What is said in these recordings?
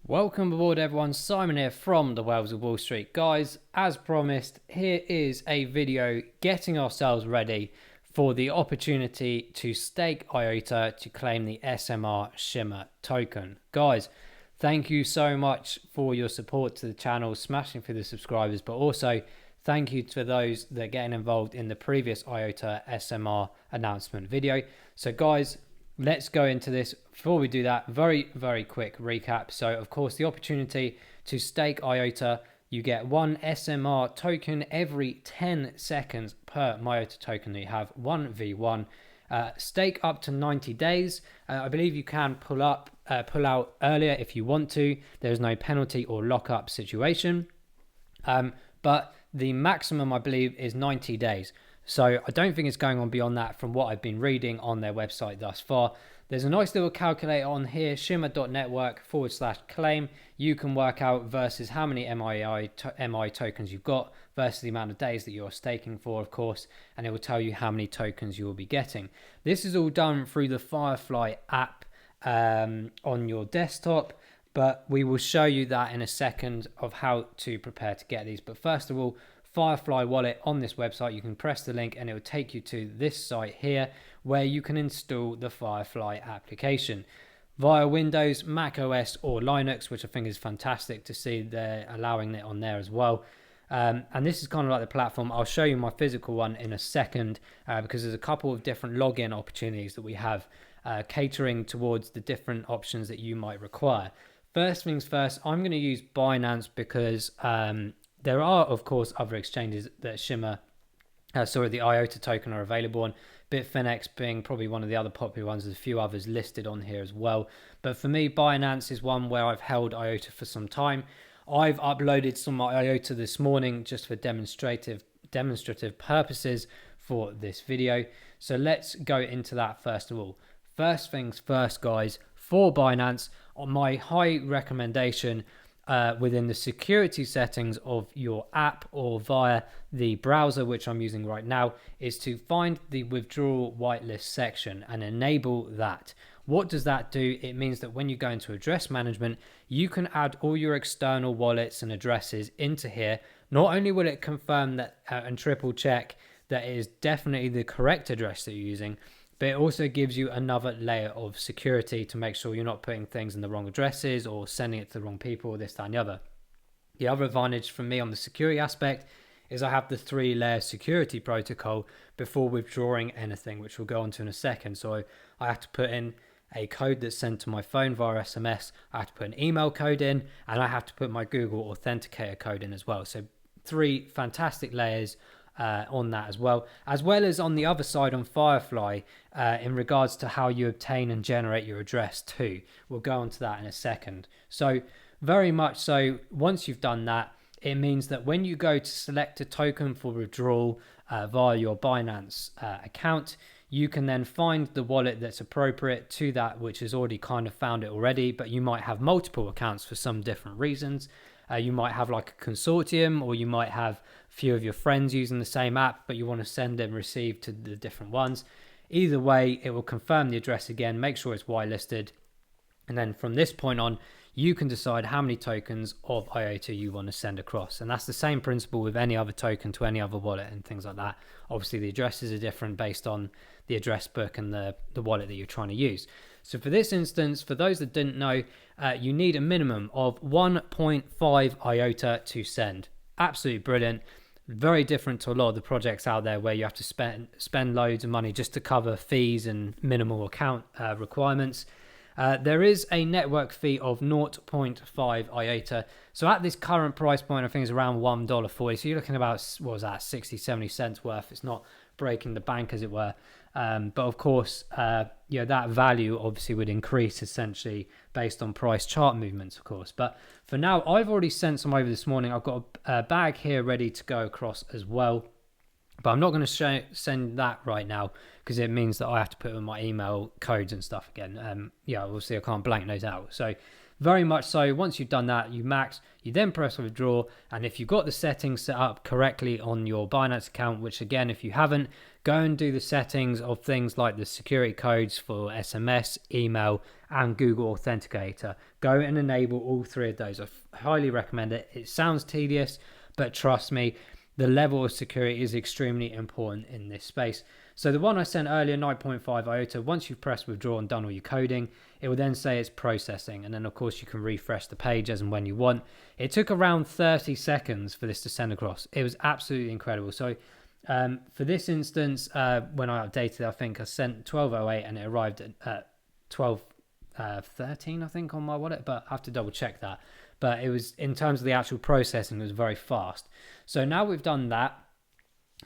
Welcome aboard everyone, Simon here from the Wells of Wall Street. Guys, as promised, here is a video getting ourselves ready for the opportunity to stake IOTA to claim the SMR Shimmer token. Guys, thank you so much for your support to the channel, smashing through the subscribers, but also thank you to those that are getting involved in the previous IOTA SMR announcement video. So guys, let's go into this. Before we do that, very quick recap. So of course, the opportunity to stake IOTA, you get one SMR token every 10 seconds per IOTA token that you have, 1v1. Stake up to 90 days. I believe you can pull out earlier if you want to. There's no penalty or lockup situation. But the maximum, I believe, is 90 days. So I don't think it's going on beyond that from what I've been reading on their website thus far. There's a nice little calculator on here, shimmer.network/claim. You can work out versus how many MI tokens you've got versus the amount of days that you're staking for, of course, and it will tell you how many tokens you will be getting. This is all done through the Firefly app on your desktop, but we will show you that in a second of how to prepare to get these. But first of all, Firefly Wallet on this website, you can press the link and it will take you to this site here where you can install the Firefly application via Windows, Mac OS or Linux, which I think is fantastic to see they're allowing it on there as well. And this is kind of like the platform. I'll show you my physical one in a second because there's a couple of different login opportunities that we have catering towards the different options that you might require. First things first, I'm going to use Binance because there are, of course, other exchanges that the IOTA token are available on. Bitfinex being probably one of the other popular ones. There's a few others listed on here as well. But for me, Binance is one where I've held IOTA for some time. I've uploaded some IOTA this morning just for demonstrative purposes for this video. So let's go into that first of all. First things first, guys, for Binance, on my high recommendation within the security settings of your app or via the browser, which I'm using right now, is to find the withdrawal whitelist section and enable that. What does that do? It means that when you go into address management, you can add all your external wallets and addresses into here. Not only will it confirm that and triple check that it is definitely the correct address that you're using, but it also gives you another layer of security to make sure you're not putting things in the wrong addresses or sending it to the wrong people, or this, that, and the other. The other advantage for me on the security aspect is I have the 3-layer security protocol before withdrawing anything, which we'll go on to in a second. So I have to put in a code that's sent to my phone via SMS. I have to put an email code in, and I have to put my Google Authenticator code in as well. So 3 fantastic layers on that as well as on the other side on Firefly in regards to how you obtain and generate your address too. We'll go on to that in a second. So very much so, once you've done that, it means that when you go to select a token for withdrawal via your Binance account, you can then find the wallet that's appropriate to that, which has already kind of found it already, but you might have multiple accounts for some different reasons. You might have like a consortium, or you might have a few of your friends using the same app, but you want to send and receive to the different ones. Either way, it will confirm the address again, make sure it's whitelisted. And then from this point on, you can decide how many tokens of IOTA you want to send across. And that's the same principle with any other token to any other wallet and things like that. Obviously, the addresses are different based on the address book and the wallet that you're trying to use. So for this instance, for those that didn't know, you need a minimum of 1.5 IOTA to send. Absolutely brilliant. Very different to a lot of the projects out there where you have to spend loads of money just to cover fees and minimal account requirements. There is a network fee of 0.5 IOTA. So at this current price point, I think it's around $1.40. So you're looking about, what was that, 60-70 cents worth. It's not breaking the bank, as it were. But of course, that value obviously would increase essentially based on price chart movements, of course. But for now, I've already sent some over this morning. I've got a bag here ready to go across as well. But I'm not going to send that right now because it means that I have to put in my email codes and stuff again. Obviously I can't blank those out. So very much so. Once you've done that, you max, you then press withdraw, and if you've got the settings set up correctly on your Binance account, which again, if you haven't, go and do the settings of things like the security codes for SMS, email, and Google Authenticator. Go and enable all three of those. I highly recommend it. It sounds tedious, but trust me, the level of security is extremely important in this space. So the one I sent earlier, 9.5 IOTA, once you've pressed withdraw and done all your coding, it will then say it's processing. And then of course you can refresh the page as and when you want. It took around 30 seconds for this to send across. It was absolutely incredible. So for this instance, when I updated, I think I sent 12:08 and it arrived at 12:13, I think, on my wallet, but I have to double check that. But it was, in terms of the actual processing, it was very fast. So now we've done that.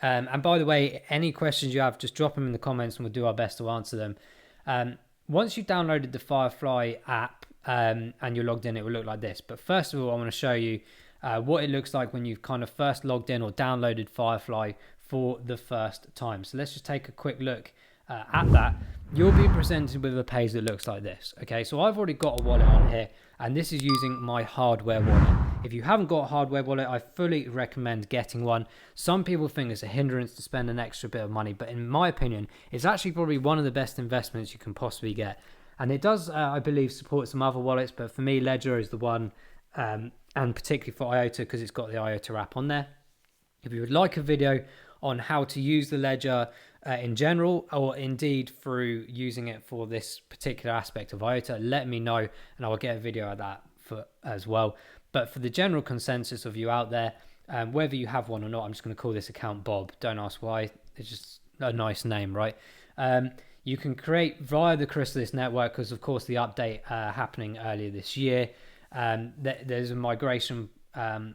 And by the way, any questions you have, just drop them in the comments and we'll do our best to answer them. Once you've downloaded the Firefly app and you're logged in, it will look like this. But first of all, I want to show you what it looks like when you've kind of first logged in or downloaded Firefly for the first time. So let's just take a quick look at that. You'll be presented with a page that looks like this. Okay, so I've already got a wallet on here, and this is using my hardware wallet. If you haven't got a hardware wallet, I fully recommend getting one. Some people think it's a hindrance to spend an extra bit of money, but in my opinion, it's actually probably one of the best investments you can possibly get. And it does, I believe, support some other wallets, but for me, Ledger is the one, and particularly for IOTA, because it's got the IOTA app on there. If you would like a video on how to use the Ledger in general, or indeed through using it for this particular aspect of IOTA, let me know and I will get a video of that as well. But for the general consensus of you out there, whether you have one or not, I'm just going to call this account Bob. Don't ask why. It's just a nice name, right? You can create via the Chrysalis network, because of course the update happening earlier this year. There's a migration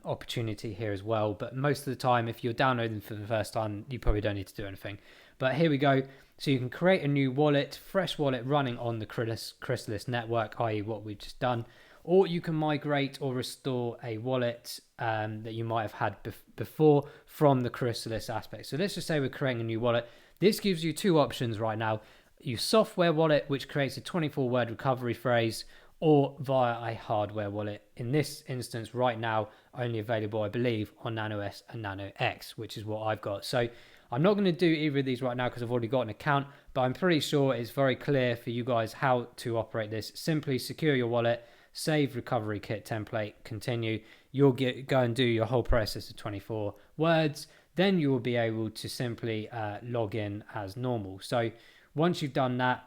opportunity here as well, but most of the time, if you're downloading for the first time, you probably don't need to do anything. But here we go. So you can create a new wallet, fresh wallet running on the Chrysalis network, i.e. what we've just done, or you can migrate or restore a wallet that you might have had before from the Chrysalis aspect. So let's just say we're creating a new wallet. This gives you two options right now. Your software wallet, which creates a 24-word recovery phrase, or via a hardware wallet. In this instance, right now, only available, I believe, on Nano S and Nano X, which is what I've got. So I'm not going to do either of these right now because I've already got an account, but I'm pretty sure it's very clear for you guys how to operate this. Simply secure your wallet, save recovery kit template, continue. You'll go and do your whole process of 24 words. Then you will be able to simply log in as normal. So once you've done that,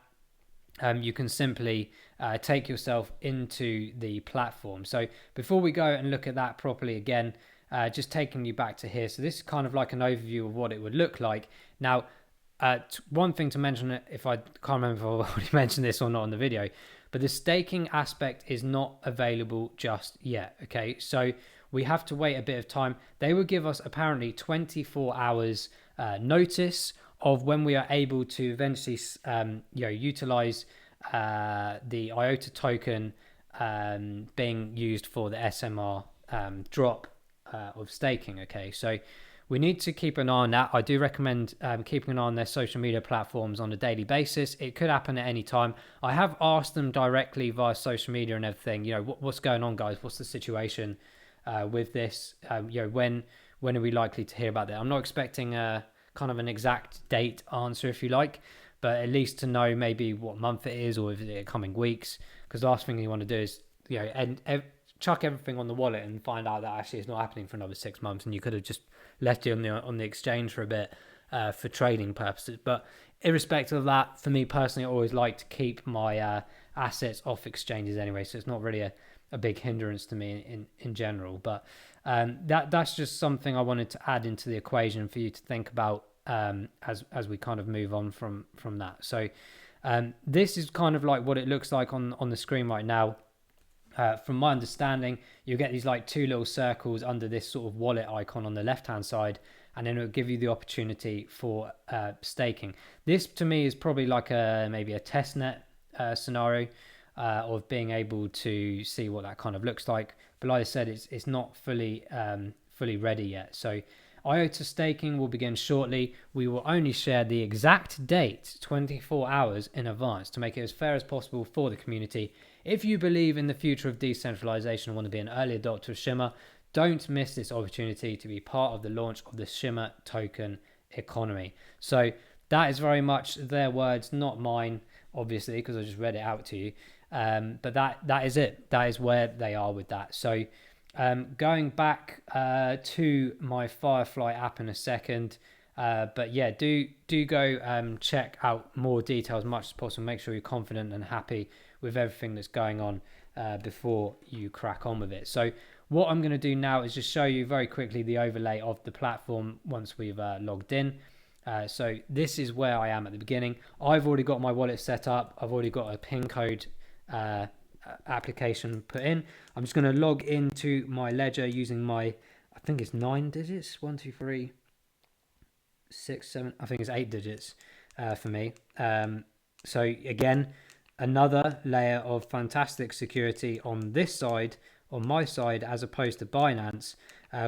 you can simply take yourself into the platform. So before we go and look at that properly again, just taking you back to here. So this is kind of like an overview of what it would look like. Now, one thing to mention, if I can't remember if I already mentioned this or not in the video, but the staking aspect is not available just yet. Okay, so we have to wait a bit of time. They will give us apparently 24 hours notice of when we are able to eventually utilize the IOTA token being used for the SMR drop of staking. Okay, so we need to keep an eye on that. I do recommend keeping an eye on their social media platforms on a daily basis. It could happen at any time. I have asked them directly via social media and everything, what's going on, guys? What's the situation with this? When are we likely to hear about that? I'm not expecting kind of an exact date answer, if you like, but at least to know maybe what month it is or if it's coming weeks, because the last thing you want to do is chuck everything on the wallet and find out that actually it's not happening for another 6 months and you could have just left it on the exchange for a bit for trading purposes. But irrespective of that, for me personally, I always like to keep my assets off exchanges anyway, so it's not really a big hindrance to me in general. But that's just something I wanted to add into the equation for you to think about as we kind of move on from that. So this is kind of like what it looks like on the screen right now. From my understanding, you'll get these like two little circles under this sort of wallet icon on the left hand side, and then it'll give you the opportunity for staking. This to me is probably like maybe a testnet scenario of being able to see what that kind of looks like. But like I said, it's not fully ready yet. So IOTA staking will begin shortly. We will only share the exact date 24 hours in advance to make it as fair as possible for the community. if you believe in the future of decentralization and want to be an early adopter of Shimmer, don't miss this opportunity to be part of the launch of the Shimmer token economy. So that is very much their words, not mine, obviously, because I just read it out to you. But that is it. That is where they are with that. So going back to my Firefly app in a second. But yeah, do go check out more details as much as possible. Make sure you're confident and happy with everything that's going on before you crack on with it. So what I'm going to do now is just show you very quickly the overlay of the platform once we've logged in. So this is where I am at the beginning. I've already got my wallet set up. I've already got a PIN code application put in. I'm just going to log into my ledger using my, I think it's 9 digits, 1 2 3 6 7, I think it's 8 digits for me. So again, another layer of fantastic security on this side, on my side, as opposed to Binance,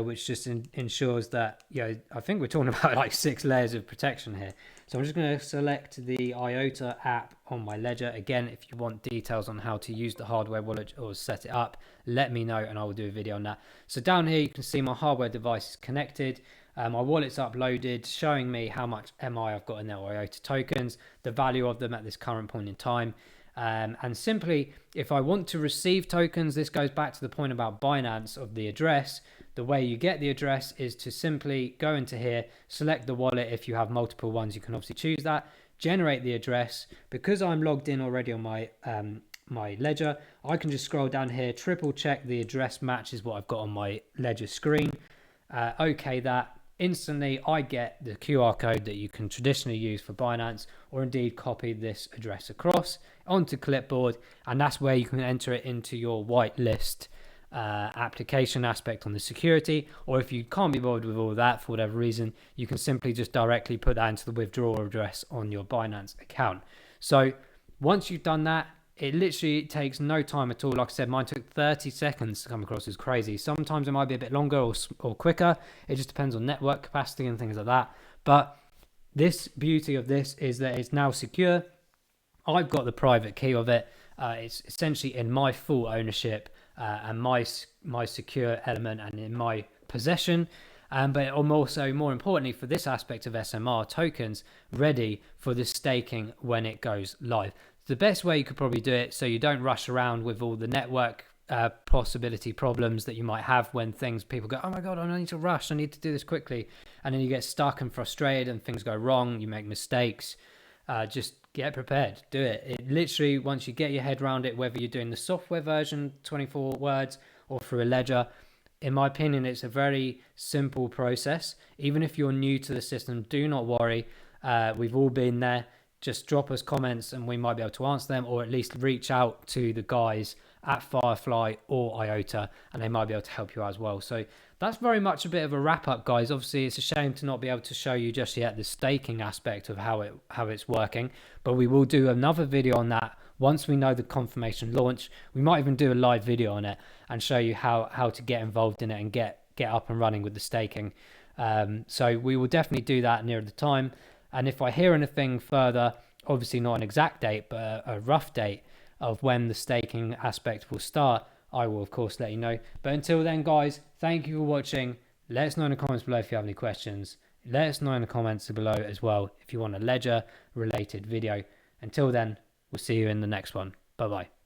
which just ensures that, I think we're talking about like 6 layers of protection here. So I'm just going to select the IOTA app on my ledger. Again, if you want details on how to use the hardware wallet or set it up, let me know and I will do a video on that. So down here you can see my hardware device is connected. My wallet's uploaded, showing me how much MI I've got in there, or IOTA tokens, the value of them at this current point in time. And simply, if I want to receive tokens, this goes back to the point about Binance of the address. The way you get the address is to simply go into here, select the wallet. If you have multiple ones, you can obviously choose that, generate the address. Because I'm logged in already on my my ledger, I can just scroll down here, triple check the address matches what I've got on my ledger screen. Okay, that. Instantly I get the QR code that you can traditionally use for Binance, or indeed copy this address across onto clipboard, and that's where you can enter it into your whitelist application aspect on the security. Or if you can't be bothered with all that for whatever reason, you can simply just directly put that into the withdrawal address on your Binance account. So once you've done that, it literally takes no time at all. Like I said, mine took 30 seconds to come across as crazy. Sometimes it might be a bit longer or quicker. It just depends on network capacity and things like that. But this beauty of this is that it's now secure. I've got the private key of it. It's essentially in my full ownership and my secure element and in my possession. But I'm also, more importantly, for this aspect of SMR tokens, ready for the staking when it goes live. The best way you could probably do it, so you don't rush around with all the network possibility problems that you might have when people go, oh my god, I need to rush, I need to do this quickly, and then you get stuck and frustrated and things go wrong, you make mistakes. Just get prepared, do it. It literally, once you get your head around it, whether you're doing the software version 24 words or through a ledger, in my opinion, it's a very simple process. Even if you're new to the system, do not worry. We've all been there. Just drop us comments and we might be able to answer them, or at least reach out to the guys at Firefly or IOTA and they might be able to help you out as well. So that's very much a bit of a wrap up, guys. Obviously, it's a shame to not be able to show you just yet the staking aspect of how it's working, but we will do another video on that once we know the confirmation launch. We might even do a live video on it and show you how to get involved in it and get up and running with the staking. So we will definitely do that near the time. And if I hear anything further, obviously not an exact date, but a rough date of when the staking aspect will start, I will of course let you know. But until then, guys, thank you for watching. Let us know in the comments below if you have any questions. Let us know in the comments below as well if you want a ledger related video. Until then, we'll see you in the next one. Bye bye.